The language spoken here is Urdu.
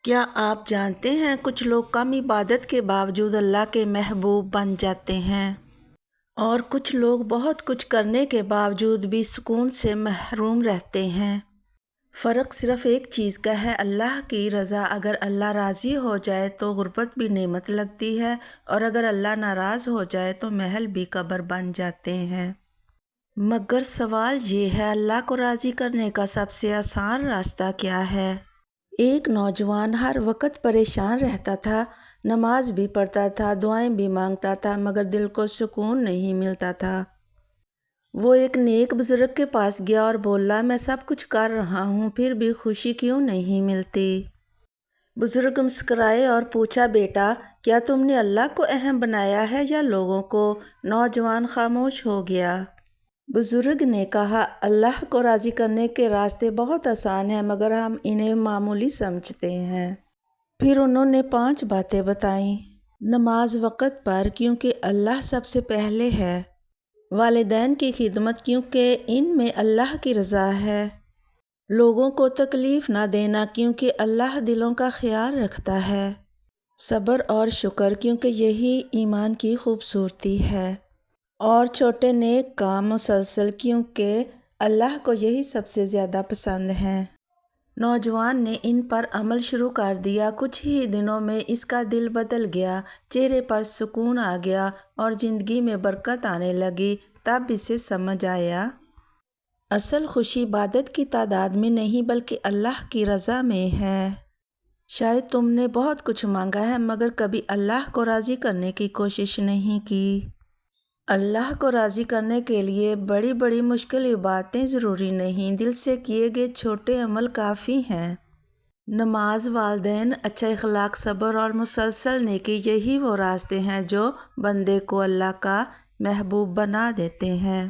کیا آپ جانتے ہیں کچھ لوگ کم عبادت کے باوجود اللہ کے محبوب بن جاتے ہیں اور کچھ لوگ بہت کچھ کرنے کے باوجود بھی سکون سے محروم رہتے ہیں۔ فرق صرف ایک چیز کا ہے، اللہ کی رضا۔ اگر اللہ راضی ہو جائے تو غربت بھی نعمت لگتی ہے، اور اگر اللہ ناراض ہو جائے تو محل بھی قبر بن جاتے ہیں۔ مگر سوال یہ ہے، اللہ کو راضی کرنے کا سب سے آسان راستہ کیا ہے؟ ایک نوجوان ہر وقت پریشان رہتا تھا، نماز بھی پڑھتا تھا، دعائیں بھی مانگتا تھا، مگر دل کو سکون نہیں ملتا تھا۔ وہ ایک نیک بزرگ کے پاس گیا اور بولا، میں سب کچھ کر رہا ہوں، پھر بھی خوشی کیوں نہیں ملتی؟ بزرگ مسکرائے اور پوچھا، بیٹا، کیا تم نے اللہ کو اہم بنایا ہے یا لوگوں کو؟ نوجوان خاموش ہو گیا۔ بزرگ نے کہا، اللہ کو راضی کرنے کے راستے بہت آسان ہیں، مگر ہم انہیں معمولی سمجھتے ہیں۔ پھر انہوں نے 5 باتیں بتائیں۔ نماز وقت پر، کیونکہ اللہ سب سے پہلے ہے۔ والدین کی خدمت، کیونکہ ان میں اللہ کی رضا ہے۔ لوگوں کو تکلیف نہ دینا، کیونکہ اللہ دلوں کا خیال رکھتا ہے۔ صبر اور شکر، کیونکہ یہی ایمان کی خوبصورتی ہے۔ اور چھوٹے نیک کام مسلسل، کیونکہ اللہ کو یہی سب سے زیادہ پسند ہیں۔ نوجوان نے ان پر عمل شروع کر دیا۔ کچھ ہی دنوں میں اس کا دل بدل گیا، چہرے پر سکون آ گیا اور زندگی میں برکت آنے لگی۔ تب اسے سمجھ آیا، اصل خوشی عبادت کی تعداد میں نہیں بلکہ اللہ کی رضا میں ہے۔ شاید تم نے بہت کچھ مانگا ہے، مگر کبھی اللہ کو راضی کرنے کی کوشش نہیں کی۔ اللہ کو راضی کرنے کے لیے بڑی بڑی مشکل عبادتیں ضروری نہیں، دل سے کیے گئے چھوٹے عمل کافی ہیں۔ نماز، والدین، اچھا اخلاق، صبر اور مسلسل نیکی، یہی وہ راستے ہیں جو بندے کو اللہ کا محبوب بنا دیتے ہیں۔